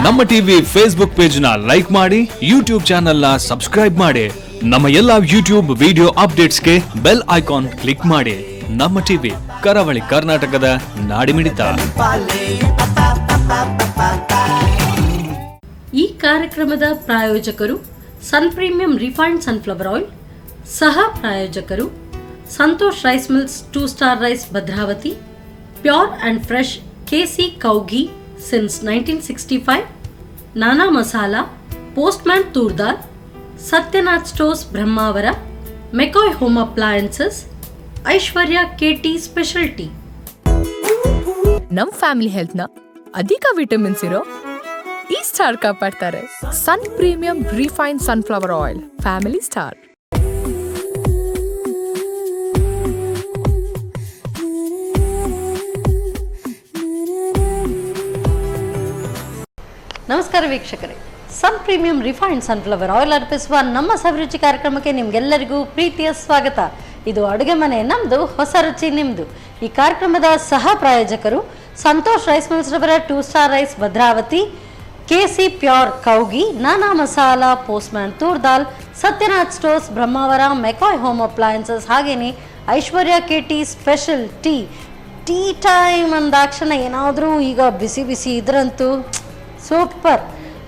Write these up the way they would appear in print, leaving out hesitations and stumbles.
ನಮ್ಮ TV Facebook page ನ like ಮಾಡಿ, ಯೂಟ್ಯೂಬ್ ಚಾನೆಲ್ ನ ಸಬ್ಸ್ಕ್ರೈಬ್ ಮಾಡಿ. ನಮ್ಮ ಎಲ್ಲಾ ಯೂಟ್ಯೂಬ್ ವಿಡಿಯೋ ಅಪ್ಡೇಟ್ಸ್ಗೆ ಬೆಲ್ ಐಕಾನ್ ಕ್ಲಿಕ್ ಮಾಡಿ. ನಮ್ಮ ಟಿವಿ ಕರಾವಳಿ ಕರ್ನಾಟಕದ ನಾಡಿಮಿಡಿತ. ಈ ಕಾರ್ಯಕ್ರಮದ ಪ್ರಾಯೋಜಕರು Sun premium refined sunflower oil, ಸಹ ಪ್ರಾಯೋಜಕರು Santosh rice mills 2 star rice Bhadravati, pure and fresh KC cow ghee since 1965, Nana masala, postman toor dal, Satyanath stores Brahmavar, McCoy home appliances, Aishwarya KT special tea. ನಮ್ ಫ್ಯಾಮಿಲಿ ಹೆಲ್ತ್ ನ ಅಧಿಕ ವಿಟಮಿನ್ಸ್ ಇರೋ ಈ ಸ್ಟಾರ್ ಕಾಪಾಡ್ತಾರೆ. Sun premium refined sunflower oil, family star. ನಮಸ್ಕಾರ ವೀಕ್ಷಕರೇ, ಸನ್ ಪ್ರೀಮಿಯಂ ರಿಫೈನ್ಡ್ ಸನ್ಫ್ಲವರ್ ಆಯಿಲ್ ಅರ್ಪಿಸುವ ನಮ್ಮ ಸವಿರುಚಿ ಕಾರ್ಯಕ್ರಮಕ್ಕೆ ನಿಮ್ಗೆಲ್ಲರಿಗೂ ಪ್ರೀತಿಯ ಸ್ವಾಗತ. ಇದು ಅಡುಗೆ ಮನೆ ನಮ್ಮದು, ಹೊಸ ರುಚಿ ನಿಮ್ಮದು. ಈ ಕಾರ್ಯಕ್ರಮದ ಸಹ ಪ್ರಾಯೋಜಕರು ಸಂತೋಷ್ ರೈಸ್ ಮಿಲ್ಸ್ ರವರ 2 star rice Bhadravati, KC pure cow ghee, Nana masala, postman toor dal, Satyanath stores Brahmavar, McCoy home appliances, ಹಾಗೆಯೇ Aishwarya KT special tea. Tea time ಅಂದಾಕ್ಷಣ ಏನಾದರೂ ಈಗ ಬಿಸಿ ಬಿಸಿ ಇದ್ರಂತೂ ಸೂಪರ್.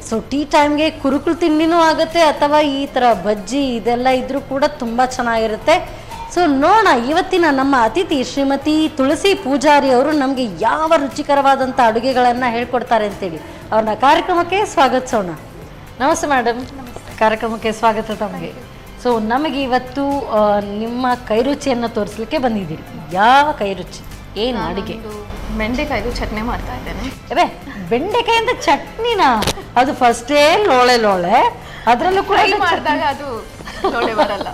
ಸೊ ಟೀ ಟೈಮ್ಗೆ ಕುರುಕುಲು ತಿಂಡಿನೂ ಆಗುತ್ತೆ, ಅಥವಾ ಈ ಥರ ಬಜ್ಜಿ ಇದೆಲ್ಲ ಇದ್ರೂ ಕೂಡ ತುಂಬ ಚೆನ್ನಾಗಿರುತ್ತೆ. ಸೊ ನೋಡೋಣ, ಇವತ್ತಿನ ನಮ್ಮ ಅತಿಥಿ ಶ್ರೀಮತಿ ತುಳಸಿ ಪೂಜಾರಿ ಅವರು ನಮಗೆ ಯಾವ ರುಚಿಕರವಾದಂಥ ಅಡುಗೆಗಳನ್ನು ಹೇಳ್ಕೊಡ್ತಾರೆ ಅಂತೇಳಿ ಅವ್ರನ್ನ ಕಾರ್ಯಕ್ರಮಕ್ಕೆ ಸ್ವಾಗತಿಸೋಣ. ನಮಸ್ತೆ ಮೇಡಮ್. ಕಾರ್ಯಕ್ರಮಕ್ಕೆ ಸ್ವಾಗತ ತಮಗೆ. ಸೊ ನಮಗೆ ಇವತ್ತು ನಿಮ್ಮ ಕೈರುಚಿಯನ್ನು ತೋರಿಸ್ಲಿಕ್ಕೆ ಬಂದಿದ್ದೀರಿ. ಯಾವ ಕೈರುಚಿ, ಏನು ಅಡುಗೆ? ಬೆಂಡೆಕಾಯ್ದು ಚಟ್ನಿ ಮಾಡ್ತಾ ಇದ್ದೇನೆ. ಅದೇ ಬೆಂಡೆಕಾಯಿಂದ ಚಟ್ನಿನ? ಅದು ಫಸ್ಟೇ ಲೋಳೆ ಅದರಲ್ಲೂ ಕೂಡ ಮಾಡಿದಾಗ ಅದು ಲೋಳೆ ಬರಲ್ಲ.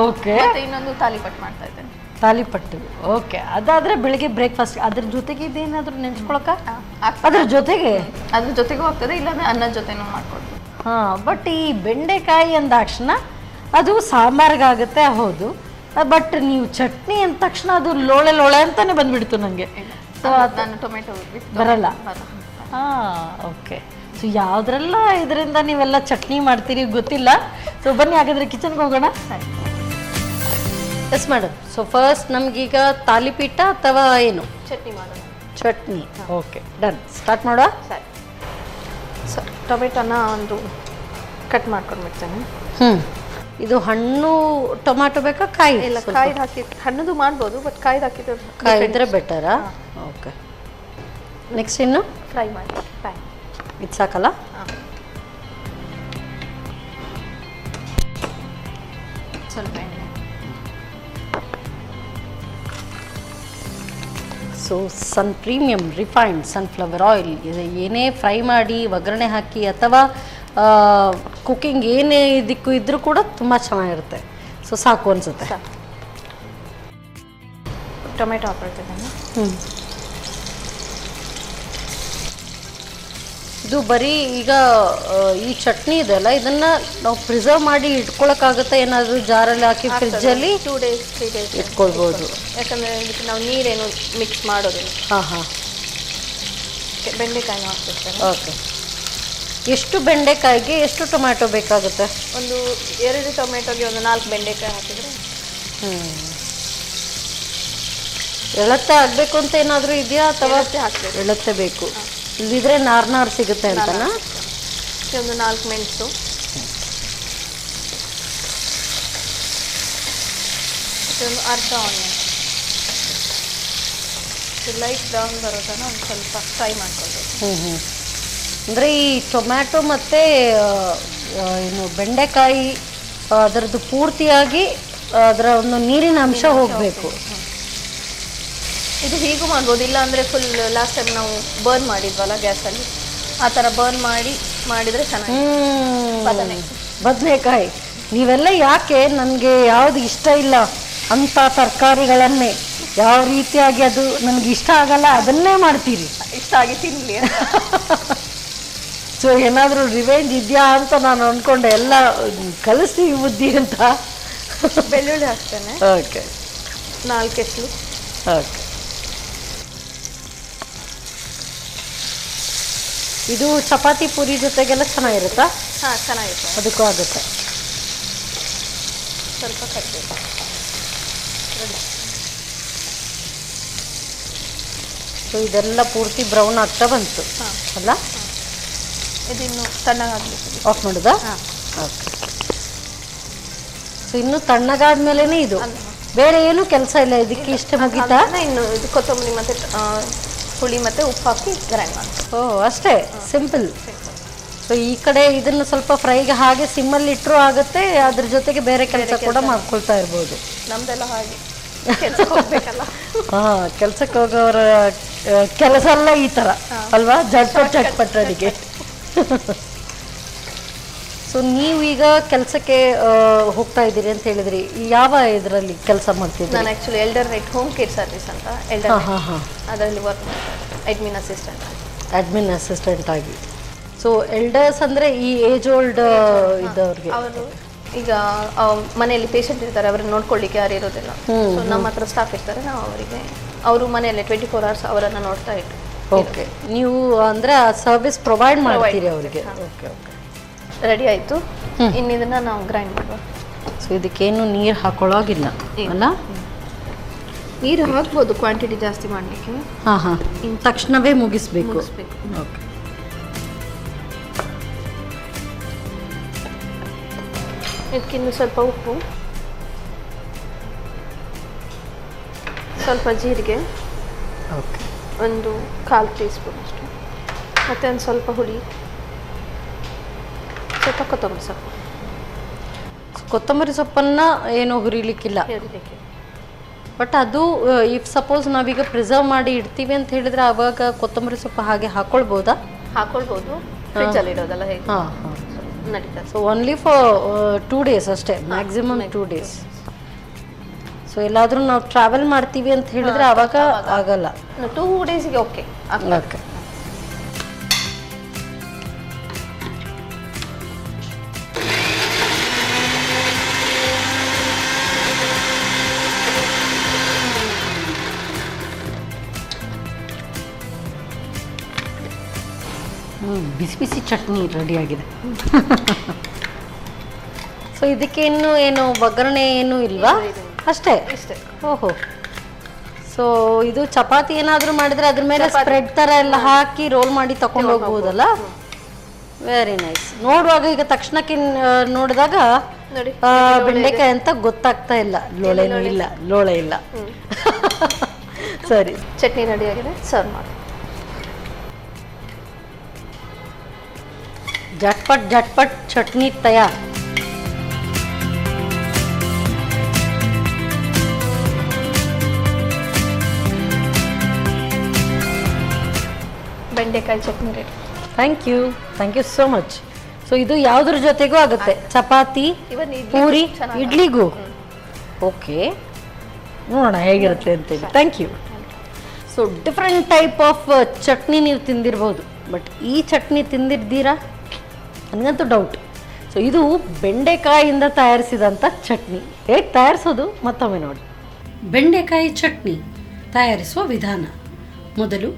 ಓಕೆ. ಇನ್ನೊಂದು ತಾಲಿಪಟ್ಟು ಮಾಡ್ತಾ ಇದ್ದೇನೆ. ತಾಲಿಪಟ್ಟು, ಓಕೆ. ಅದಾದ್ರೆ ಬೆಳಿಗ್ಗೆ ಬ್ರೇಕ್ಫಾಸ್ಟ್ ಅದ್ರ ಜೊತೆಗೆ ಇದೇನಾದ್ರೂ ನೆನ್ಸ್ಕೊಳಕ? ಅದ್ರ ಜೊತೆಗೂ ಆಗ್ತದೆ, ಇಲ್ಲಾಂದ್ರೆ ಅನ್ನದ ಜೊತೆನೂ ಮಾಡ್ಕೊಡ್ತೀವಿ. ಬಟ್ ಈ ಬೆಂಡೆಕಾಯಿ ಅಂದಾಕ್ಷಣ ಅದು ಸಾಂಬಾರ್ಗಾಗುತ್ತೆ, ಹೌದು. ಬಟ್ ನೀವು ಚಟ್ನಿ ಅಂದ ತಕ್ಷಣ ಅದು ಲೋಳೆ ಅಂತಾನೆ ಬಂದ್ಬಿಡ್ತು ನನಗೆ. ಸೊ ನಾನು ಟೊಮೆಟೊ ಬರಲ್ಲ. ಓಕೆ. ಸೊ ಯಾವುದ್ರೆಲ್ಲ ಇದರಿಂದ ನೀವೆಲ್ಲ ಚಟ್ನಿ ಮಾಡ್ತೀರಿ ಗೊತ್ತಿಲ್ಲ. ಸೊ ಬನ್ನಿ ಹಾಗಾದ್ರೆ ಕಿಚನ್ಗೆ ಹೋಗೋಣ. Yes madam. ಸೊ ಫಸ್ಟ್ ನಮಗೀಗ ತಾಲಿಪೀಠ ಅಥವಾ ಏನು ಚಟ್ನಿ ಮಾಡೋಣ? ಚಟ್ನಿ. Okay, done. ಸ್ಟಾರ್ಟ್ ಮಾಡುವ. ಸರಿ. ಸೊ ಟೊಮೆಟೊನ ಒಂದು ಕಟ್ ಮಾಡ್ಕೊಂಡ್ಬಿಡ್ತೇನೆ. ಇದು ಹಣ್ಣು ಟೊಮ್ಯಾಟೊ ಬೇಕಾ, ಕಾಯಿ? ಇಲ್ಲ, ಕಾಯ್ದು ಹಾಕಿ ಹಣ್ಣದು ಮಾಡ್ಬೋದು, ಬಟ್ ಕಾಯ್ದು ಹಾಕಿದ್ರೆ ಕಾಯಿದ್ರೆ ಬೆಟರಾ? ಓಕೆ. ನೆಕ್ಸ್ಟ್ ಇನ್ನು ಫ್ರೈ ಮಾಡಿ. ಫ್ರೈ ಇದು ಸಾಕಲ್ಲ? ಸ್ವಲ್ಪ ಎಣ್ಣೆ. ಸೊ ಸನ್ ಪ್ರೀಮಿಯಂ ರಿಫೈನ್ಡ್ ಸನ್ಫ್ಲವರ್ ಆಯಿಲ್ ಇದು ಏನೇ ಫ್ರೈ ಮಾಡಿ ಒಗ್ಗರಣೆ ಹಾಕಿ ಅಥವಾ ಕುಕ್ಕಿಂಗ್ ಏನೇ ಇದಕ್ಕೂ ಇದ್ರೂ ಕೂಡ ತುಂಬ ಚೆನ್ನಾಗಿರುತ್ತೆ. ಸೊ ಸಾಕು ಅನಿಸುತ್ತೆ. ಟೊಮೆಟೊ ಹಾಕೊಳ್ತಿದ್ದೇನೆ. ಇದು ಬರೀ ಈಗ ಈ ಚಟ್ನಿ ಇದೆಲ್ಲ, ಇದನ್ನು ನಾವು ಪ್ರಿಸರ್ವ್ ಮಾಡಿ ಇಟ್ಕೊಳಕ್ಕಾಗುತ್ತೆ? ಏನಾದರೂ ಜಾರಲ್ಲಿ ಹಾಕಿ ಫ್ರಿಜ್ಜಲ್ಲಿ 2 days 3 days ಇಟ್ಕೊಳ್ಬೋದು. ಯಾಕಂದರೆ ಇದಕ್ಕೆ ನಾವು ನೀರೇನು ಮಿಕ್ಸ್ ಮಾಡೋದಿಲ್ಲ. ಬೆಂಡೆಕಾಯಿನ ಹಾಕ್ತಿರ್ತೇನೆ. ಓಕೆ. ಎಷ್ಟು ಬೆಂಡೆಕಾಯಿಗೆ ಎಷ್ಟು ಟೊಮ್ಯಾಟೊ ಬೇಕಾಗುತ್ತೆ? ಒಂದು 2 ಟೊಮೆಟೊಗೆ ಒಂದು 4 ಬೆಂಡೆಕಾಯಿ ಹಾಕಿದರೆ. ಎಳತ್ತೆ ಆಗಬೇಕು ಅಂತ ಏನಾದರೂ ಇದೆಯಾ, ಅಥವಾ ಹಾಕಬೇಕು? ಎಳತ್ತೆ ಬೇಕು. ಇಲ್ಲಿದ್ರೆ ನಾರು ಸಿಗುತ್ತೆ ಅಂತನಾ? ಒಂದು 4 ಮೆಣಸು, ಒಂದು ಅರ್ಧ ಆನಿಯನ್, ಲೈಟ್ ಬ್ರೌನ್ ಬರೋ ತನಕ ಒಂದು ಸ್ವಲ್ಪ ಫ್ರೈ ಮಾಡ್ಕೊಳ್ಬೇಕು. ಅಂದರೆ ಈ ಟೊಮ್ಯಾಟೊ ಮತ್ತು ಏನು ಬೆಂಡೆಕಾಯಿ ಅದರದ್ದು ಪೂರ್ತಿಯಾಗಿ ಅದರ ಒಂದು ನೀರಿನ ಅಂಶ ಹೋಗಬೇಕು. ಇದು ಹೀಗೂ ಮಾಡ್ಬೋದು, ಇಲ್ಲ ಅಂದರೆ ಫುಲ್ ಲಾಸ್ಟ್ ಟೈಮ್ ನಾವು ಬರ್ನ್ ಮಾಡಿದ್ವಲ್ಲ ಗ್ಯಾಸಲ್ಲಿ, ಆ ಥರ ಬರ್ನ್ ಮಾಡಿದರೆ ಚೆನ್ನಾಗಿ. ಬದನೆಕಾಯಿ ನೀವೆಲ್ಲ ಯಾಕೆ ನನಗೆ ಯಾವುದು ಇಷ್ಟ ಇಲ್ಲ ಅಂಥ ತರಕಾರಿಗಳನ್ನೇ ಯಾವ ರೀತಿಯಾಗಿ ಅದು ನನಗೆ ಇಷ್ಟ ಆಗಲ್ಲ ಅದನ್ನೇ ಮಾಡ್ತೀರಿ? ಇಷ್ಟ ಆಗಿ ತಿನ್ನಲಿ. ಸೊ ಏನಾದರೂ ರಿವೆಂಜ್ ಇದೆಯಾ ಅಂತ ನಾನು ಅಂದ್ಕೊಂಡೆ. ಎಲ್ಲ ಕಲಿಸ್ತೀವಿ ಬುದ್ಧಿ ಅಂತ. ಬೆಳ್ಳುಳ್ಳಿ ಹಾಕ್ತೇನೆ. ಓಕೆ. 4 ಎಸಳು. ಓಕೆ. ಇದು ಚಪಾತಿ ಪೂರಿ ಜೊತೆಗೆಲ್ಲ ಚೆನ್ನಾಗಿರುತ್ತಾ? ಹಾಂ, ಚೆನ್ನಾಗಿರುತ್ತೆ. ಅದಕ್ಕೂ ಆಗುತ್ತೆ. ಸ್ವಲ್ಪ ಕರಿಬೇವು. ಸೊ ಇದೆಲ್ಲ ಪೂರ್ತಿ ಬ್ರೌನ್ ಆಗ್ತಾ ಬಂತು ಅಲ್ಲ? ಇದಿನ್ನು ತಣ್ಣಗಾಗಬೇಕು. ಆಫ್ ಮಾಡೋದಾ? ಓಕೆ. ಸೊ ಇನ್ನು ತಣ್ಣಗಾದ್ಮೇಲೆ ಇದು ಬೇರೆ ಏನು ಕೆಲಸ ಇಲ್ಲ, ಇದಕ್ಕೆ ಇಷ್ಟೇ ಮುಗಿತಾ? ಇನ್ನು ಇದು ಕೊತ್ತಂಬರಿ ಮತ್ತು ಹುಳಿ ಮತ್ತು ಉಪ್ಪು ಹಾಕಿ ಗ್ರೈಂಡ್ ಮಾಡಿ. ಅಷ್ಟೇ, ಸಿಂಪಲ್. ಸೊ ಈ ಕಡೆ ಇದನ್ನು ಸ್ವಲ್ಪ ಫ್ರೈಗೆ ಹಾಗೆ ಸಿಮ್ಮಲ್ಲಿ ಇಟ್ಟರು ಆಗುತ್ತೆ, ಅದ್ರ ಜೊತೆಗೆ ಬೇರೆ ಕೆಲಸ ಕೂಡ ಮಾಡ್ಕೊಳ್ತಾ ಇರ್ಬೋದು. ನಮ್ದೆಲ್ಲ ಹಾಗೆ ಕೆಲ್ಸಕ್ಕೆ ಹೋಗ್ಬೇಕಲ್ಲ. ಕೆಲ್ಸಕ್ಕೆ ಹೋಗೋರ ಕೆಲಸ ಎಲ್ಲ ಈ ಥರ ಅಲ್ವಾ, ಚಟ್ಪಟ್ ಅಡಿಗೆ. ಸೊ ನೀವೀಗ ಕೆಲಸಕ್ಕೆ ಹೋಗ್ತಾ ಇದ್ದೀರಿ ಅಂತ ಹೇಳಿದ್ರಿ, ಯಾವ ಇದರಲ್ಲಿ ಕೆಲಸ ಮಾಡ್ತಿದ್ದೀರಿ? ನಾನು actually elder right home care service ಅಂತ ಎಲ್ಡರ್ ಅದರಲ್ಲಿ ವರ್ಕ್ ಮಾಡ್ತಾರೆ, ಅಡ್ಮಿನ್ ಅಸಿಸ್ಟೆಂಟ್ ಆಗಿ. ಸೊ ಎಲ್ಡರ್ಸ್ ಅಂದರೆ ಈ ಏಜ್ ಓಲ್ಡ್ ಇದ್ದವ್ರಿಗೆ, ಅವರು ಈಗ ಮನೆಯಲ್ಲಿ ಪೇಷಂಟ್ ಇರ್ತಾರೆ, ಅವ್ರನ್ನ ನೋಡ್ಕೊಳ್ಳಿಕ್ಕೆ ಯಾರು ಇರೋದಿಲ್ಲ. ಸೊ ನಮ್ಮ ಹತ್ರ ಸ್ಟಾಫ್ ಇರ್ತಾರೆ, ನಾವು ಅವರಿಗೆ ಅವರು ಮನೆಯಲ್ಲೇ 24 hours ಅವರನ್ನು ನೋಡ್ತಾ ಇಟ್ಟು. ಓಕೆ, ನೀವು ಅಂದರೆ ಆ ಸರ್ವಿಸ್ ಪ್ರೊವೈಡ್ ಮಾಡ್ತೀರಿ ಅವರಿಗೆ. ಓಕೆ ಓಕೆ, ರೆಡಿ ಆಯಿತು. ಇನ್ನು ಇದನ್ನು ನಾವು ಗ್ರೈಂಡ್ ಮಾಡುವ. ಸೊ ಇದಕ್ಕೇನು ನೀರು ಹಾಕೊಳ್ಳೋಗಿಲ್ಲ ಅಲ್ಲ? ನೀರು ಹಾಕ್ಬೋದು ಕ್ವಾಂಟಿಟಿ ಜಾಸ್ತಿ ಮಾಡಲಿಕ್ಕೆ. ಹಾಂ, ತಕ್ಷಣವೇ ಮುಗಿಸ್ಬೇಕು. ಓಕೆ. ಇದಕ್ಕಿನ್ನು ಸ್ವಲ್ಪ ಉಪ್ಪು, ಸ್ವಲ್ಪ ಜೀರಿಗೆ, ಓಕೆ, ಒಂದು 1/4 ಟೀಸ್ಪೂನ್ ಅಷ್ಟು, ಮತ್ತು ಒಂದು ಸ್ವಲ್ಪ ಹುಳಿ, ಸ್ವಲ್ಪ ಕೊತ್ತಂಬರಿ ಸೊಪ್ಪು. ಕೊತ್ತಂಬರಿ ಸೊಪ್ಪನ್ನು ಏನು ಹುರಿಲಿಕ್ಕಿಲ್ಲ, ಬಟ್ ಅದು ಇಫ್ ಸಪೋಸ್ ನಾವೀಗ ಪ್ರಿಸರ್ವ್ ಮಾಡಿ ಇಡ್ತೀವಿ ಅಂತ ಹೇಳಿದ್ರೆ ಆವಾಗ ಕೊತ್ತಂಬರಿ ಸೊಪ್ಪು ಹಾಗೆ ಹಾಕೊಳ್ಬೋದಾ? ಹಾಕೊಳ್ಬೋದು, ಫ್ರಿಜ್ಜಲ್ಲಿ ಇಡೋದಲ್ಲ ಹೇಗೆ? ಹಾಂ ಹಾಂ, ನಡೀತದೆ. ಸೊ ಓನ್ಲಿ ಫಾರ್ 2 days ಅಷ್ಟೇ, ಮ್ಯಾಕ್ಸಿಮಮ್ 2 days. ಸೊ ಎಲ್ಲಾದರೂ ನಾವು ಟ್ರಾವೆಲ್ ಮಾಡ್ತೀವಿ ಅಂತ ಹೇಳಿದ್ರೆ ಆವಾಗ ಆಗಲ್ಲ. 2 daysಗೆ ಓಕೆ. ಓಕೆ, ಬಿಸಿ ಬಿಸಿ ಚಟ್ನಿ ರೆಡಿಯಾಗಿದೆ. ಸೊ ಇದಕ್ಕೇನು ಏನು ಒಗ್ಗರಣೆ ಏನು ಇಲ್ವಾ? ಅಷ್ಟೇ. ಓಹೋ, ಸೊ ಇದು ಚಪಾತಿ ಏನಾದರೂ ಮಾಡಿದ್ರೆ ಅದ್ರ ಮೇಲೆ ಸ್ಪ್ರೆಡ್ ಥರ ಎಲ್ಲ ಹಾಕಿ ರೋಲ್ ಮಾಡಿ ತಗೊಂಡು ಹೋಗ್ಬೋದಲ್ಲ? Very nice. ನೋಡುವಾಗ ಈಗ ತಕ್ಷಣಕ್ಕೆ ನೋಡಿದಾಗ ಬೆಂಡೆಕಾಯಿ ಅಂತ ಗೊತ್ತಾಗ್ತಾ ಇಲ್ಲ, ಲೋಳೆ ಇಲ್ಲ. ಸರಿ, ಚಟ್ನಿ ರೆಡಿಯಾಗಿದೆ, ಸರ್ವ್ ಮಾಡಿ. झटपट चटनी तैयार. ಬೆಂಡೆಕಾಯಿ ಚಟ್ನಿ ready. Thank you so much. So ಇದು ಯಾವುದ್ರ ಜೊತೆಗೂ ಆಗುತ್ತೆ, ಚಪಾತಿ, ಪೂರಿ, ಇಡ್ಲಿಗೂ. ಓಕೆ, ನೋಡೋಣ ಹೇಗಿರುತ್ತೆ ಅಂತೇಳಿ. Thank you. So different type of ಚಟ್ನಿ ನೀವು ತಿಂದಿರ್ಬೋದು, ಬಟ್ ಈ ಚಟ್ನಿ ತಿಂದಿರ್ತೀರಾ ನನಗಂತೂ ಡೌಟ್. ಸೊ ಇದು ಬೆಂಡೆಕಾಯಿಯಿಂದ ತಯಾರಿಸಿದಂಥ ಚಟ್ನಿ. ಹೇಗೆ ತಯಾರಿಸೋದು ಮತ್ತೊಮ್ಮೆ ನೋಡಿ. ಬೆಂಡೆಕಾಯಿ ಚಟ್ನಿ ತಯಾರಿಸುವ ವಿಧಾನ: ಮೊದಲು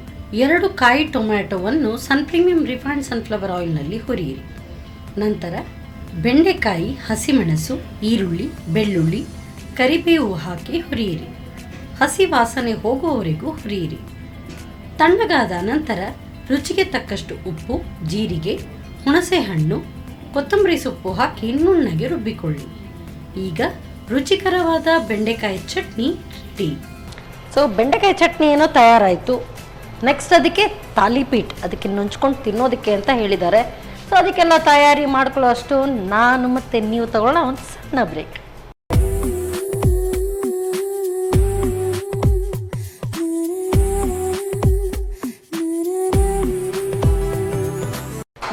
2 ಕಾಯಿ ಟೊಮ್ಯಾಟೊವನ್ನು ಪ್ರೀಮಿಯಂ ರಿಫೈನ್ಡ್ ಸನ್ಫ್ಲವರ್ ಆಯಿಲ್ನಲ್ಲಿ ಹುರಿಯಿರಿ. ನಂತರ ಬೆಂಡೆಕಾಯಿ, ಹಸಿಮೆಣಸು, ಈರುಳ್ಳಿ, ಬೆಳ್ಳುಳ್ಳಿ, ಕರಿಬೇವು ಹಾಕಿ ಹುರಿಯಿರಿ. ಹಸಿ ವಾಸನೆ ಹೋಗುವವರೆಗೂ ಹುರಿಯಿರಿ. ತಣ್ಣಗಾದ ನಂತರ ರುಚಿಗೆ ತಕ್ಕಷ್ಟು ಉಪ್ಪು, ಜೀರಿಗೆ, ಹುಣಸೆಹಣ್ಣು, ಕೊತ್ತಂಬರಿ ಸೊಪ್ಪು ಹಾಕಿ ನುಣ್ಣಗೆ ರುಬ್ಬಿಕೊಳ್ಳಿ. ಈಗ ರುಚಿಕರವಾದ ಬೆಂಡೆಕಾಯಿ ಚಟ್ನಿ ರೆಡಿ. ಸೊ ಬೆಂಡೆಕಾಯಿ ಚಟ್ನಿ ಏನೋ ತಯಾರಾಯಿತು. ನೆಕ್ಸ್ಟ್ ಅದಕ್ಕೆ ತಾಲಿಪೀಟ್, ಅದಕ್ಕೆ ನಂಚ್ಕೊಂಡು ತಿನ್ನೋದಕ್ಕೆ ಅಂತ ಹೇಳಿದ್ದಾರೆ. ಸೊ ಅದಕ್ಕೆಲ್ಲ ತಯಾರಿ ಮಾಡ್ಕೊಳ್ಳೋ ಅಷ್ಟು ನಾನು ಮತ್ತು ನೀವು ತಗೊಳ್ಳೋ ಒಂದು ಸಣ್ಣ ಬ್ರೇಕ್.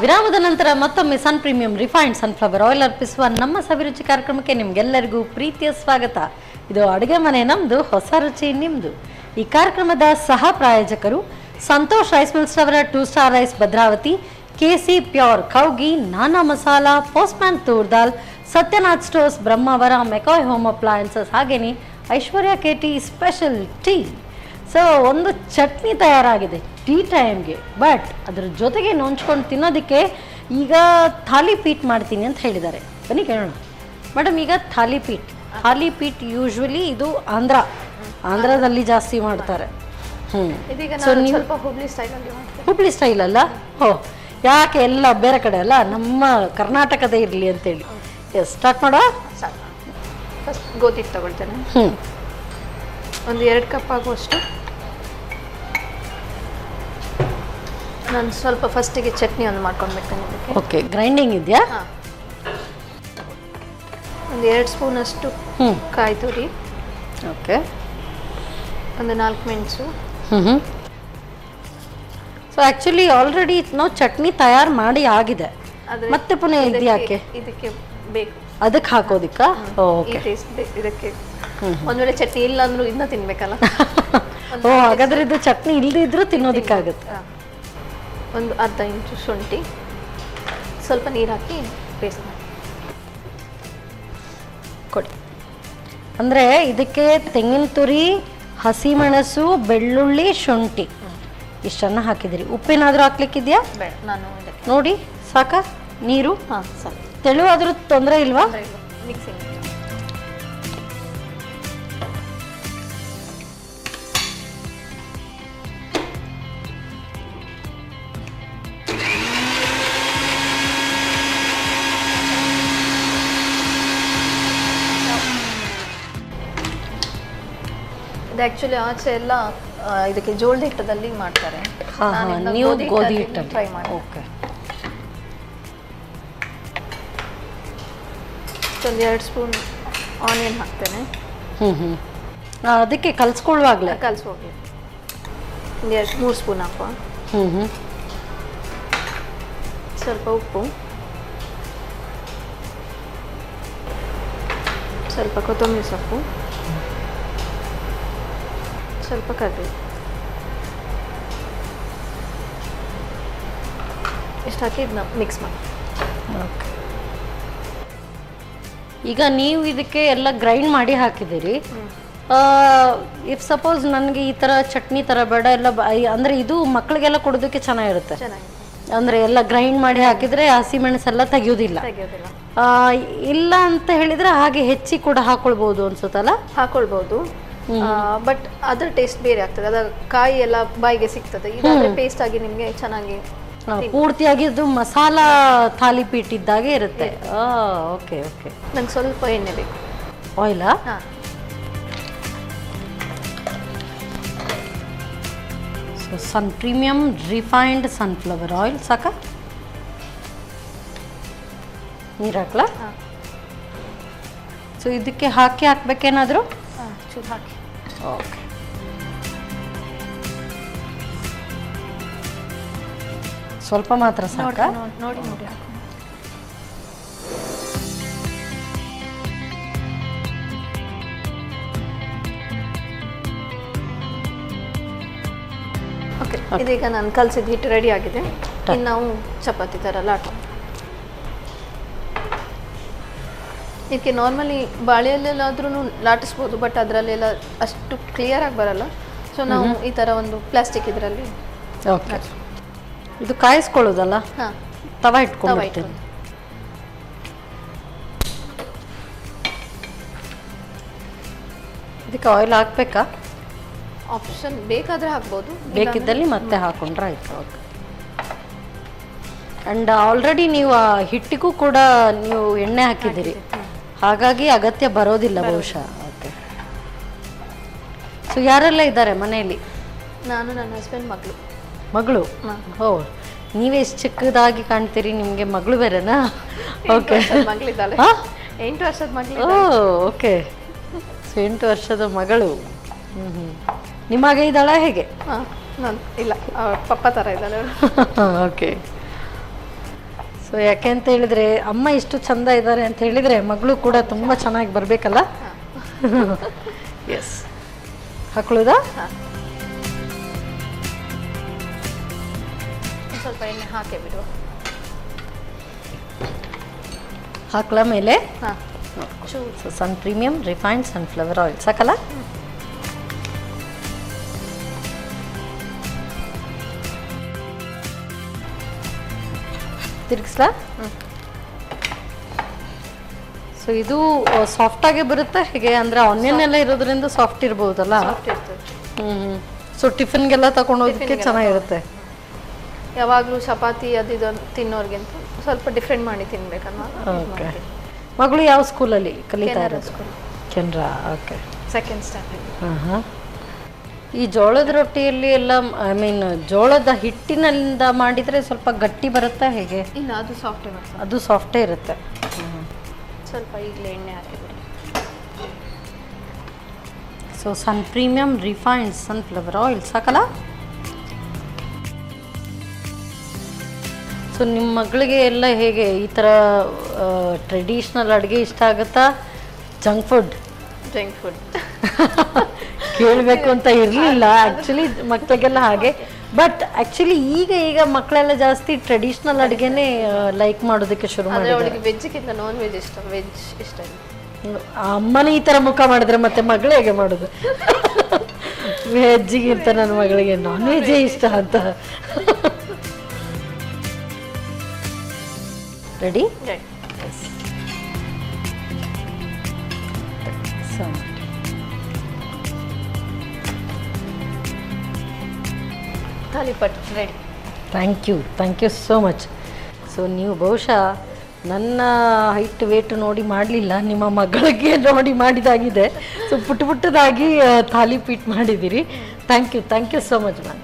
ವಿರಾಮದ ನಂತರ ಮತ್ತೊಮ್ಮೆ ಪ್ರೀಮಿಯಂ ರಿಫೈನ್ಡ್ ಸನ್ಫ್ಲವರ್ ಆಯಿಲ್ ಅರ್ಪಿಸುವ ನಮ್ಮ ಸವಿರುಚಿ ಕಾರ್ಯಕ್ರಮಕ್ಕೆ ನಿಮಗೆಲ್ಲರಿಗೂ ಪ್ರೀತಿಯ ಸ್ವಾಗತ. ಇದು ಅಡುಗೆ ಮನೆ ನಮ್ಮದು, ಹೊಸ ರುಚಿ ನಿಮ್ಮದು. ಈ ಕಾರ್ಯಕ್ರಮದ ಸಹ ಪ್ರಾಯೋಜಕರು ಸಂತೋಷ್ ರೈಸ್ ಮಿಲ್ಸ್ ಅವರ 2 star rice Bhadravati, KC pure cow ghee, Nana masala, postman toor dal, Satyanath stores Brahmavar, McCoy home appliances, ಹಾಗೇನೆ Aishwarya KT special tea. So ಒಂದು ಚಟ್ನಿ ತಯಾರಾಗಿದೆ ಟೀ ಟೈಮ್ಗೆ. ಬಟ್ ಅದ್ರ ಜೊತೆಗೆ ನೋಂಚ್ಕೊಂಡು ತಿನ್ನೋದಕ್ಕೆ ಈಗ ಥಾಲಿಪೀಟ್ ಮಾಡ್ತೀನಿ ಅಂತ ಹೇಳಿದ್ದಾರೆ. ಬನ್ನಿ ಕೇಳೋಣ. ಮೇಡಮ್, ಈಗ ಥಾಲಿಪೀಟ್ ಯೂಶ್ವಲಿ ಇದು ಆಂಧ್ರದಲ್ಲಿ ಜಾಸ್ತಿ ಮಾಡ್ತಾರೆ. ಇದೀಗ ಸೊ ನಾನು ನೀವು ಸ್ವಲ್ಪ ಹುಬ್ಳಿ ಸ್ಟೈಲಲ್ಲಿ ಮಾಡ್ತೀನಿ. ಹುಬ್ಳಿ ಸ್ಟೈಲ್ ಅಲ್ಲ? ಯಾಕೆ ಎಲ್ಲ ಬೇರೆ ಕಡೆ ಅಲ್ಲ, ನಮ್ಮ ಕರ್ನಾಟಕದೇ ಇರಲಿ ಅಂತೇಳಿ. ಎಸ್, ಸ್ಟಾರ್ಟ್ ಮಾಡೋ. ಸಾಕು. ಫಸ್ಟ್ ಗೋಧಿ ಹಿಟ್ಟು ತಗೊಳ್ತೇನೆ. ಒಂದು 2 ಕಪ್ ಆಗುವಷ್ಟು. ನಾನು ಸ್ವಲ್ಪ ಫಸ್ಟಿಗೆ ಚಟ್ನಿ ಒಂದು ಮಾಡ್ಕೊಂಡ್ಬಿಡ್ತೇನೆ ಇದಕ್ಕೆ. ಓಕೆ, ಗ್ರೈಂಡಿಂಗ್ ಇದೆಯಾ? ಹಾಂ, ಒಂದು 2 ಸ್ಪೂನಷ್ಟು ಕಾಯಿ ತುರಿ, ಓಕೆ, ಒಂದು 4 ಮೆಣಸು. ಸೊ ಆ್ಯಕ್ಚುಲಿ ಆಲ್ರೆಡಿ ನಾವು ಚಟ್ನಿ ತಯಾರು ಮಾಡಿ ಆಗಿದೆ, ಮತ್ತೆ ಪುನಃ ಇದು ಯಾಕೆ? ಇದಕ್ಕೆ ಬೇಕು, ಅದಕ್ಕೆ ಹಾಕೋದಿಕ್ಕಾ? ಈ ಟೇಸ್ಟ್ ಇದಕ್ಕೆ. ಒಂದ್ ವೇಳೆ ಚಟ್ನಿ ಇಲ್ಲ ಅಂದ್ರೂ ಇದನ್ನ ತಿನ್ಬೇಕಲ್ಲ. ಹಾಗಾದ್ರೆ ಇದು ಚಟ್ನಿ ಇಲ್ದಿದ್ರು ತಿನ್ನೋದಕ್ಕಾಗುತ್ತೆ. ಒಂದು ಅರ್ಧ ಇಂಚು ಶುಂಠಿ, ಸ್ವಲ್ಪ ನೀರು ಹಾಕಿ ಪೇಸ್ಟ್ ಮಾಡಿ ಕೊಡಿ. ಅಂದರೆ ಇದಕ್ಕೆ ತೆಂಗಿನ ತುರಿ, ಹಸಿಮೆಣಸು, ಬೆಳ್ಳುಳ್ಳಿ, ಶುಂಠಿ ಇಷ್ಟನ್ನು ಹಾಕಿದಿರಿ. ಉಪ್ಪೇನಾದರೂ ಹಾಕ್ಲಿಕ್ಕಿದೆಯಾ? ಬೇಡ, ನಾನು ಇದಕ್ಕೆ ನೋಡಿ ಸಾಕಾ? ನೀರು ಹಾಂ ಸಾಕು. ತೆಳುವಾದ್ರೂ ತೊಂದರೆ ಇಲ್ವಾ? ಮಿಕ್ಸಿಂಗ್. ಇದು ಆ್ಯಕ್ಚುಲಿ ಆಚೆ ಎಲ್ಲ ಇದಕ್ಕೆ ಜೋಳದ ಹಿಟ್ಟದಲ್ಲಿ ಮಾಡ್ತಾರೆ. ನೀವು ಗೋಧಿ ಹಿಟ್ಟು ಟ್ರೈ ಮಾಡಿ. ಓಕೆ, ಒಂದು 2 ಸ್ಪೂನ್ ಆನಿಯನ್ ಹಾಕ್ತೇನೆ. ಅದಕ್ಕೆ ಕಲಿಸ್ಕೊಳ್ಳುವಾಗಲೇ ಕಲಿಸೋಗಿ. ಒಂದು 2-3 ಸ್ಪೂನ್ ಹಾಕುವ. ಸ್ವಲ್ಪ ಉಪ್ಪು, ಸ್ವಲ್ಪ ಕೊತ್ತಂಬರಿ ಸೊಪ್ಪು, ಸ್ವಲ್ಪ ಕರಿಬೇವು, ಇಷ್ಟು ಹಾಕಿ ಇದನ್ನ ಮಿಕ್ಸ್ ಮಾಡಿ. ಓಕೆ, ಈಗ ನೀವು ಇದಕ್ಕೆ ಎಲ್ಲ ಗ್ರೈಂಡ್ ಮಾಡಿ ಹಾಕಿದ್ದೀರಿ. ಇಫ್ ಸಪೋಸ್ ನನಗೆ ಈ ಥರ ಚಟ್ನಿ ಥರ ಬೇಡ, ಎಲ್ಲ ಅಂದರೆ ಇದು ಮಕ್ಕಳಿಗೆಲ್ಲ ಕೊಡೋದಕ್ಕೆ ಚೆನ್ನಾಗಿರುತ್ತೆ. ಅಂದರೆ ಎಲ್ಲ ಗ್ರೈಂಡ್ ಮಾಡಿ ಹಾಕಿದರೆ ಹಸಿಮೆಣಸೆಲ್ಲ ತೆಗಿಯೋದಿಲ್ಲ. ಇಲ್ಲ ಅಂತ ಹೇಳಿದರೆ ಹಾಗೆ ಹೆಚ್ಚಿ ಕೂಡ ಹಾಕೊಳ್ಬೋದು ಅನ್ಸುತ್ತಲ್ಲ? ಹಾಕೊಳ್ಬೋದು, ಬಟ್ ಅದ್ರ ಟೇಸ್ಟ್ ಬೇರೆ ಆಗ್ತದೆ. ಅದ ಕಾಯಿ ಎಲ್ಲ ಬಾಯಿಗೆ ಸಿಗ್ತದೆ. ಇದಾದ್ರೆ ಪೇಸ್ಟ್ ಆಗಿ ನಿಮಗೆ ಚೆನ್ನಾಗಿ ಪೂರ್ತಿಯಾಗಿ ಇದು ಮಸಾಲಾ ಥಾಲಿಪೀಟ್ ಇದ್ದಾಗೆ ಇರುತ್ತೆ. Okay okay. ನಂಗೆ ಸ್ವಲ್ಪ ಎಣ್ಣೆ ಬೇಕು. ಆಯಿಲಾ? ಹಾಂ, ಸನ್ ಪ್ರೀಮಿಯಂ ರಿಫೈನ್ಡ್ ಸನ್ಫ್ಲವರ್ ಆಯಿಲ್ ಸಾಕ? ನೀರು ಹಾಕ್ಲಾ? ಹಾಂ. ಸೊ ಇದಕ್ಕೆ ಹಾಕ್ಬೇಕೇನಾದರೂ? ಹಾಂ, ಚೂರು ಹಾಕಿ. ಓಕೆ, ಸ್ವಲ್ಪ ಮಾತ್ರ ಸಾಕ? ನೋಡಿ ನೋಡಿ. ಓಕೆ, ಇದೀಗ ನಾನು ಕಲಸಿದ ಹಿಟ್ಟು ರೆಡಿ ಆಗಿದೆ. ಇನ್ನು ನಾವು ಚಪಾತಿ ಥರ ಲಾಟ. ಇದಕ್ಕೆ ನಾರ್ಮಲಿ ಬಾಳೆಯಲ್ಲೆಲ್ಲಾದ್ರೂ ಲಾಟಿಸ್ಬೋದು, ಬಟ್ ಅದರಲ್ಲೆಲ್ಲ ಅಷ್ಟು ಕ್ಲಿಯರಾಗಿ ಬರಲ್ಲ. ಸೊ ನಾವು ಈ ಥರ ಒಂದು ಪ್ಲಾಸ್ಟಿಕ್ ಇದರಲ್ಲಿ. ಓಕೆ, ಇದು ಕಾಯಿಸ್ಕೊಳ್ಳೋದಲ್ಲ? ಹಾಂ, ತವ ಇಟ್ಕೊಂಡು. ಇದಕ್ಕೆ ಆಯಿಲ್ ಹಾಕ್ಬೇಕಾ? ಆಪ್ಷನ್ ಬೇಕಾದರೆ ಹಾಕ್ಬೋದು, ಬೇಕಿದ್ದಲ್ಲಿ ಮತ್ತೆ ಹಾಕೊಂಡ್ರೆ ಆಯ್ತು. ಓಕೆ. ಆ್ಯಂಡ್ ಆಲ್ರೆಡಿ ನೀವು ಆ ಹಿಟ್ಟಿಗೂ ಕೂಡ ನೀವು ಎಣ್ಣೆ ಹಾಕಿದ್ದೀರಿ, ಹಾಗಾಗಿ ಅಗತ್ಯ ಬರೋದಿಲ್ಲ ಬಹುಶಃ. ಓಕೆ. ಸೊ ಯಾರೆಲ್ಲ ಇದ್ದಾರೆ ಮನೆಯಲ್ಲಿ? ನಾನು, ನನ್ನ ಹಸ್ಬೆಂಡ್, ಮಗಳು. ಓ, ನೀವೇ ಎಷ್ಟು ಚಿಕ್ಕದಾಗಿ ಕಾಣ್ತೀರಿ, ನಿಮಗೆ ಮಗಳು ಬೇರೆನಾ? ಓಕೆ, ಮಗಳಿದ್ದಾಳೆ. 8 ವರ್ಷದ ಮಗಳು. ಓ ಓಕೆ. ಸೊ 8 ವರ್ಷದ ಮಗಳು. ನಿಮಗೆ ಇದ್ದಾಳ ಹೇಗೆ? ಹಾಂ, ನಾನು ಇಲ್ಲ, ಪಪ್ಪ ಥರ ಇದ್ದಾಳೆ. ಓಕೆ. ಸೊ ಯಾಕೆ ಅಂತ ಹೇಳಿದರೆ ಅಮ್ಮ ಇಷ್ಟು ಚಂದ ಇದ್ದಾರೆ ಅಂತ ಹೇಳಿದರೆ ಮಗಳು ಕೂಡ ತುಂಬ ಚೆನ್ನಾಗಿ ಬರಬೇಕಲ್ಲ? ಎಸ್. ಹಾಕೊಳ್ಳೋದಾ? ಸ್ವಲ್ಪ ಎಣ್ಣೆ ಹಾಕೇ ಬಿಡುವ. ಹಾಕ್ಲಾ ಮೇಲೆ? ಹಾಂ, ಸೊ ಸನ್ ಪ್ರೀಮಿಯಂ ರಿಫೈನ್ಡ್ ಸನ್ಫ್ಲವರ್ ಆಯಿಲ್ ಸಾಕಲ್ಲ? ತಿರ್ಗಿಸ್ಲಾ? ಸೊ ಇದು ಸಾಫ್ಟಾಗೆ ಬರುತ್ತೆ ಹೇಗೆ ಅಂದರೆ ಆನಿಯನ್ ಎಲ್ಲ ಇರೋದ್ರಿಂದ ಸಾಫ್ಟ್ ಇರ್ಬೋದಲ್ಲ? ಸೊ ಟಿಫಿನ್ಗೆಲ್ಲ ತಗೊಂಡೋದಕ್ಕೆ ಚೆನ್ನಾಗಿರುತ್ತೆ. ಯಾವಾಗಲೂ ಚಪಾತಿ ಅದು ತಿನ್ನೋರ್ಗಿಂತ ಸ್ವಲ್ಪ ಡಿಫ್ರೆಂಟ್ ಮಾಡಿ ತಿನ್ಬೇಕನ್ನೋ. ಓಕೆ. ಮಗಳು ಯಾವ ಸ್ಕೂಲಲ್ಲಿ ಕಲಿತಾ ಇರೋದು? ಕೆನರಾ. ಓಕೆ. Second standard. ಹಾಂ. ಈ ಜೋಳದ ರೊಟ್ಟಿಯಲ್ಲಿ ಎಲ್ಲ ಐ ಮೀನ್ ಜೋಳದ ಹಿಟ್ಟಿನಿಂದ ಮಾಡಿದರೆ ಸ್ವಲ್ಪ ಗಟ್ಟಿ ಬರುತ್ತಾ ಹೇಗೆ? ಇಲ್ಲ, ಅದು ಸಾಫ್ಟೇ ಬರ್ತದೆ. ಅದು ಸಾಫ್ಟೇ ಇರುತ್ತೆ. ಸ್ವಲ್ಪ ಈಗಲೇ ಎಣ್ಣೆ ಹಾಕಿಬಿಡಿ. ಸೊ ಸನ್ ಪ್ರೀಮಿಯಂ ರಿಫೈನ್ಡ್ ಸನ್ಫ್ಲವರ್ ಆಯಿಲ್ ಸಾಕಲ್ಲ? ಸೊ ನಿಮ್ಮ ಮಗಳಿಗೆ ಎಲ್ಲ ಹೇಗೆ ಈ ಥರ ಟ್ರೆಡಿಷ್ನಲ್ ಅಡುಗೆ ಇಷ್ಟ ಆಗುತ್ತಾ ಜಂಕ್ ಫುಡ್? ಜಂಕ್ ಫುಡ್ ಕೇಳಬೇಕು ಅಂತ ಇರಲಿಲ್ಲ ಆ್ಯಕ್ಚುಲಿ ಮಕ್ಕಳಿಗೆಲ್ಲ ಹಾಗೆ. ಬಟ್ ಆ್ಯಕ್ಚುಲಿ ಈಗ ಮಕ್ಕಳೆಲ್ಲ ಜಾಸ್ತಿ ಟ್ರೆಡಿಷ್ನಲ್ ಅಡುಗೆನೇ ಲೈಕ್ ಮಾಡೋದಕ್ಕೆ ಶುರು ಮಾಡಿದ್ದಾರೆ. ಅವಳಿಗೆ ವೆಜ್ಗಿಂತ ನಾನ್ ವೆಜ್ ಇಷ್ಟ. ವೆಜ್ ಇಷ್ಟ ಇಲ್ಲ. ಅಮ್ಮನೇ ಈ ಥರ ಮುಖ ಮಾಡಿದ್ರೆ ಮತ್ತೆ ಮಗಳು ಹೇಗೆ ಮಾಡೋದು? ವೆಜ್ಜಿಗಿಂತ ನನ್ನ ಮಗಳಿಗೆ ನಾನ್ ವೆಜ್ಜೇ ಇಷ್ಟ ಅಂತ. Ready? So thalipeeth ready. Thank you so much. So ನೀವು ಬಹುಶಃ ನನ್ನ ಹೈಟ್ ವೇಟ್ ನೋಡಿ ಮಾಡಲಿಲ್ಲ, ನಿಮ್ಮ ಮಗಳಿಗೆ ನೋಡಿ ಮಾಡಿದಾಗಿದೆ. ಸೊ ಪುಟ್ಟದಾಗಿ ತಾಲಿಪೀಟ್ ಮಾಡಿದ್ದೀರಿ. Thank you so much ma'am.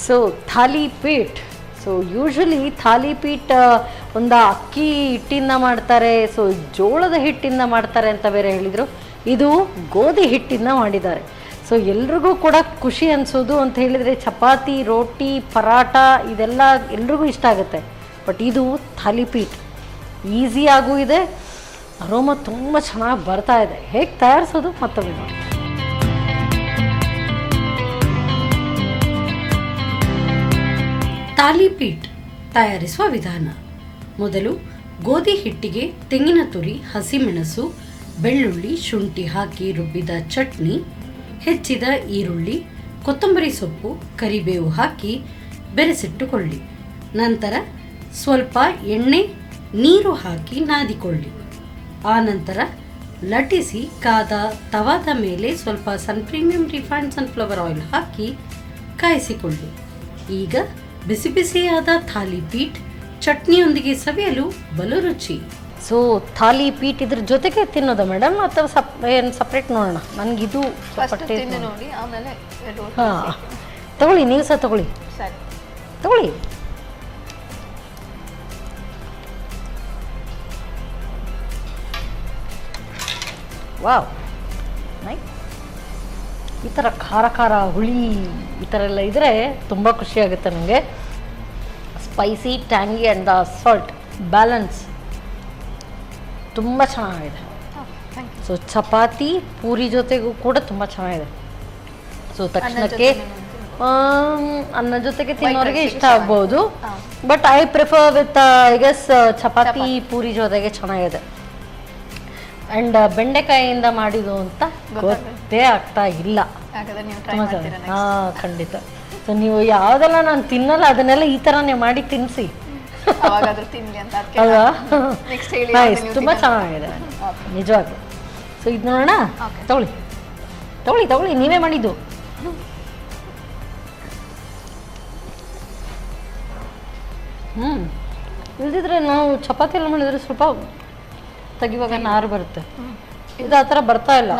So thalipeeth, so usually thalipeeth ಒಂದು ಅಕ್ಕಿ ಹಿಟ್ಟಿಂದ ಮಾಡ್ತಾರೆ, ಸೊ ಜೋಳದ ಹಿಟ್ಟಿಂದ ಮಾಡ್ತಾರೆ ಅಂತ ಬೇರೆ ಹೇಳಿದರು. ಇದು ಗೋಧಿ ಹಿಟ್ಟಿಂದ ಮಾಡಿದ್ದಾರೆ. ಸೊ ಎಲ್ರಿಗೂ ಕೂಡ ಖುಷಿ ಅನಿಸೋದು ಅಂತ ಹೇಳಿದರೆ ಚಪಾತಿ, ರೋಟಿ, ಪರಾಟ ಇದೆಲ್ಲ ಎಲ್ರಿಗೂ ಇಷ್ಟ ಆಗುತ್ತೆ. ಬಟ್ ಇದು ಥಾಲಿಪೀಟ್ ಈಸಿಯಾಗೂ ಇದೆ, ಅರೋಮ ತುಂಬ ಚೆನ್ನಾಗಿ ಬರ್ತಾ ಇದೆ. ಹೇಗೆ ತಯಾರಿಸೋದು ಮತ್ತೊಮ್ಮೆ ನೋಡಿ. ತಾಲಿಪೀಟ್ ತಯಾರಿಸುವ ವಿಧಾನ. ಮೊದಲು ಗೋಧಿ ಹಿಟ್ಟಿಗೆ ತೆಂಗಿನ ತುರಿ, ಹಸಿಮೆಣಸು, ಬೆಳ್ಳುಳ್ಳಿ, ಶುಂಠಿ ಹಾಕಿ ರುಬ್ಬಿದ ಚಟ್ನಿ, ಹೆಚ್ಚಿದ ಈರುಳ್ಳಿ, ಕೊತ್ತಂಬರಿ ಸೊಪ್ಪು, ಕರಿಬೇವು ಹಾಕಿ ಬೆರೆಸಿಟ್ಟುಕೊಳ್ಳಿ. ನಂತರ ಸ್ವಲ್ಪ ಎಣ್ಣೆ, ನೀರು ಹಾಕಿ ನಾದಿಕೊಳ್ಳಿ. ಆನಂತರ ಲಟ್ಟಿಸಿ ಕಾದ ತವಾದ ಮೇಲೆ ಸ್ವಲ್ಪ ಸನ್ ಪ್ರೀಮಿಯಂ ರಿಫೈನ್ಡ್ ಸನ್ಫ್ಲವರ್ ಆಯಿಲ್ ಹಾಕಿ ಕಾಯಿಸಿಕೊಳ್ಳಿ. ಈಗ ಬಿಸಿ ಬಿಸಿಯಾದ ಥಾಲಿಪೀಟ್ ಚಟ್ನಿಯೊಂದಿಗೆ ಸವಿಯಲು ಬಲು ರುಚಿ. ಸೊ ಥಾಲಿಪೀಟ್ ಇದ್ರ ಜೊತೆಗೆ ತಿನ್ನೋದ ಮೇಡಮ್ ಅಥವಾ ಏನು ಸಪ್ರೇಟ್ ನೋಡೋಣ? ನನಗಿದು ನೋಡಿ ಆಮೇಲೆ ಹಾಂ ತಗೊಳ್ಳಿ, ನೀವು ಸಹ ತಗೊಳ್ಳಿ. ಸರಿ ತಗೊಳ್ಳಿ. Wow, nice. ಈ ಥರ ಖಾರ ಹುಳಿ ಈ ಥರ ಎಲ್ಲ ಇದ್ದರೆ ತುಂಬ ಖುಷಿಯಾಗುತ್ತೆ ನನಗೆ. Spicy, tangy and the salt balance ತುಂಬ ಚೆನ್ನಾಗಿದೆ. ಸೊ ಚಪಾತಿ ಪೂರಿ ಜೊತೆಗೂ ಕೂಡ ತುಂಬ ಚೆನ್ನಾಗಿದೆ. ಸೊ ತಕ್ಷಣಕ್ಕೆ ಅನ್ನ ಜೊತೆಗೆ ತಿನ್ನೋರಿಗೆ ಇಷ್ಟ ಆಗ್ಬೋದು. But I prefer with I guess chapati puri ಜೊತೆಗೆ ಚೆನ್ನಾಗಿದೆ. ಆ್ಯಂಡ್ ಬೆಂಡೆಕಾಯಿಯಿಂದ ಮಾಡಿದ್ದು ಅಂತ ಗೊತ್ತೇ ಆಗ್ತಾ ಇಲ್ಲ. ಹಾಂ ಖಂಡಿತ. ಸೊ ನೀವು ಯಾವುದೆಲ್ಲ ನಾನು ತಿನ್ನಲ್ಲ ಅದನ್ನೆಲ್ಲ ಈ ಥರನೇ ಮಾಡಿ ತಿನ್ನಿಸಿ ಅಲ್ವಾ? ನೈಸ್, ತುಂಬ ಚೆನ್ನಾಗಿದೆ ನಿಜವಾಗ್ಲೂ. ಸೊ ಇದು ನೋಡೋಣ. ತಗೊಳ್ಳಿ ನೀವೇ ಮಾಡಿದ್ದು. ಇಲ್ದಿದ್ರೆ ನಾವು ಚಪಾತಿ ಎಲ್ಲ ಮಾಡಿದ್ರೆ ಸ್ವಲ್ಪ ತೆಗಿವಾಗ ನಾರು ಬರುತ್ತೆ. ಇದು ಆ ಥರ ಬರ್ತಾ ಇಲ್ಲ,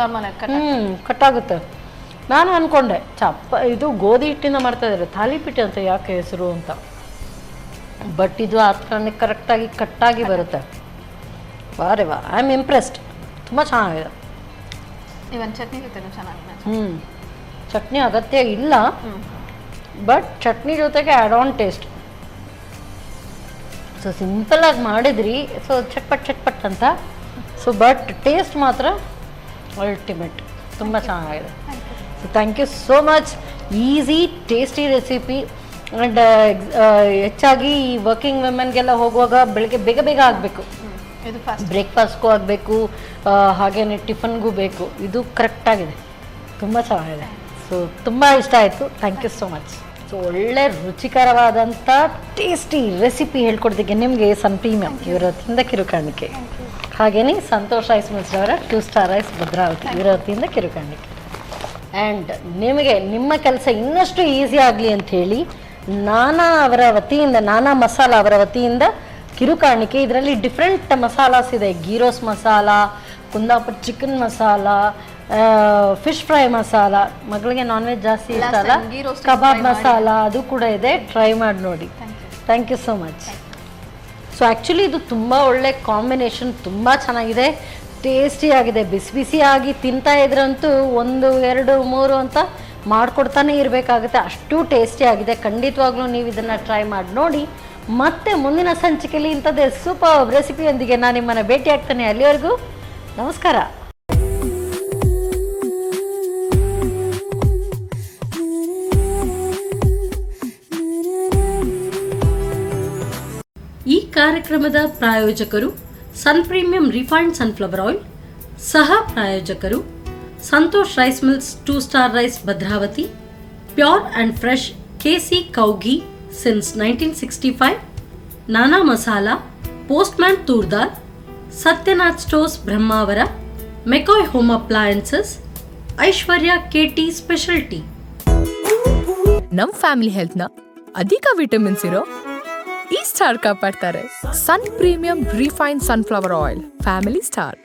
ಕಟ್ಟಾಗುತ್ತೆ. ನಾನು ಅಂದ್ಕೊಂಡೆ ಇದು ಗೋಧಿ ಹಿಟ್ಟಿಂದ ಮಾಡ್ತಾ ಇದ್ದಾರೆ ಥಾಲಿಪೀಟ್ ಅಂತ ಯಾಕೆ ಹೆಸರು ಅಂತ. ಬಟ್ ಇದು ಆ ಥರನೇ ಕರೆಕ್ಟಾಗಿ ಕಟ್ಟಾಗಿ ಬರುತ್ತೆ. ವಾರೆ ವಾ, ಐ ಆಮ್ ಇಂಪ್ರೆಸ್ಡ್. ತುಂಬ ಚೆನ್ನಾಗಿದೆ. ಚಟ್ನಿ ಅಗತ್ಯ ಇಲ್ಲ, ಬಟ್ ಚಟ್ನಿ ಜೊತೆಗೆ ಆ್ಯಡ್ ಆನ್ ಟೇಸ್ಟ್. ಸೊ ಸಿಂಪಲಾಗಿ ಮಾಡಿದ್ರಿ, ಸೊ ಚಟ್ಪಟ್ ಅಂತ. ಸೊ ಬಟ್ ಟೇಸ್ಟ್ ಮಾತ್ರ ಅಲ್ಟಿಮೇಟ್, ತುಂಬ ಚೆನ್ನಾಗಿದೆ. So thank you so much. Easy tasty recipe. And ಹೆಚ್ಚಾಗಿ ವರ್ಕಿಂಗ್ ವುಮೆನ್ಗೆಲ್ಲ ಹೋಗುವಾಗ ಬೆಳಗ್ಗೆ ಬೇಗ ಆಗಬೇಕು. ಬ್ರೇಕ್ಫಾಸ್ಟ್ಗೂ ಆಗಬೇಕು, ಹಾಗೇನೆ ಟಿಫನ್ಗೂ ಬೇಕು. ಇದು ಕರೆಕ್ಟಾಗಿದೆ, ತುಂಬ ಚೆನ್ನಾಗಿದೆ. ಸೊ ತುಂಬ ಇಷ್ಟ ಆಯಿತು. Thank you so much. So ಒಳ್ಳೆ ರುಚಿಕರವಾದಂಥ ಟೇಸ್ಟಿ ರೆಸಿಪಿ ಹೇಳ್ಕೊಡ್ತಿಗೆ ನಿಮಗೆ ಸನ್ ಪ್ರೀಮಿಯಂ ಇವರ ವತಿಯಿಂದ ಕಿರುಕಾಣಿಕೆ. ಹಾಗೆಯೇ ಸಂತೋಷ್ ರೈಸ್ ಮಿಲ್ಸ್ ಅವರ 2 ಸ್ಟಾರ್ ರೈಸ್ ಭದ್ರಾವತಿ ಇವರ ವತಿಯಿಂದ ಕಿರುಕಾಣಿಕೆ. ಆ್ಯಂಡ್ ನಿಮಗೆ ನಿಮ್ಮ ಕೆಲಸ ಇನ್ನಷ್ಟು ಈಸಿ ಆಗಲಿ ಅಂಥೇಳಿ ನಾನಾ ಅವರ ವತಿಯಿಂದ, ನಾನಾ ಮಸಾಲ ಅವರ ವತಿಯಿಂದ ಕಿರುಕಾಣಿಕೆ. ಇದರಲ್ಲಿ ಡಿಫ್ರೆಂಟ್ ಮಸಾಲಾಸ್ ಇದೆ. ಗೀರೋಸ್ masala, Kundapura chicken masala, fish fry masala, ಮಗಳಿಗೆ ನಾನ್ ವೆಜ್ ಜಾಸ್ತಿ ಇಷ್ಟ ಅಲ್ಲ, ಕಬಾಬ್ ಮಸಾಲ ಅದು ಕೂಡ ಇದೆ. ಟ್ರೈ ಮಾಡಿ ನೋಡಿ. Thank you so much. So actually ಇದು ತುಂಬ ಒಳ್ಳೆ ಕಾಂಬಿನೇಷನ್, ತುಂಬ ಚೆನ್ನಾಗಿದೆ, ಟೇಸ್ಟಿಯಾಗಿದೆ. ಬಿಸಿ ಬಿಸಿಯಾಗಿ ತಿಂತಾ ಇದ್ರಂತೂ 1, 2, 3 ಅಂತ ಮಾಡಿಕೊಡ್ತಾನೆ ಇರಬೇಕಾಗುತ್ತೆ, ಅಷ್ಟು ಟೇಸ್ಟಿಯಾಗಿದೆ. ಖಂಡಿತವಾಗ್ಲೂ ನೀವು ಇದನ್ನು ಟ್ರೈ ಮಾಡಿ ನೋಡಿ. ಮತ್ತೆ ಮುಂದಿನ ಸಂಚಿಕೆಯಲ್ಲಿ ಇಂಥದ್ದೇ ಸೂಪರ್ ರೆಸಿಪಿಯೊಂದಿಗೆ ನಾನು ನಿಮ್ಮನ್ನು ಭೇಟಿ ಆಗ್ತೇನೆ. ಅಲ್ಲಿವರೆಗೂ ನಮಸ್ಕಾರ. ಈ ಕಾರ್ಯಕ್ರಮದ ಪ್ರಾಯೋಜಕರು Sun premium refined sunflower oil, ಸಹ ಪ್ರಾಯೋಜಕರು Santosh rice mills 2 star rice Bhadravati, pure and fresh KC cow ghee since 1965, Nana masala, postman toor dal, Satyanath stores Brahmavar, McCoy home appliances, Aishwarya KT special tea. ನಮ್ ಫ್ಯಾಮಿಲಿ ಹೆಲ್ತ್ನ ಅಧಿಕ ವಿಟಮಿನ್ಸ್ ಇರೋ ಈ ಸ್ಟಾರ್ ಕಾಪಾಡ್ತಾರೆ. Sun Premium refine sunflower oil, family star.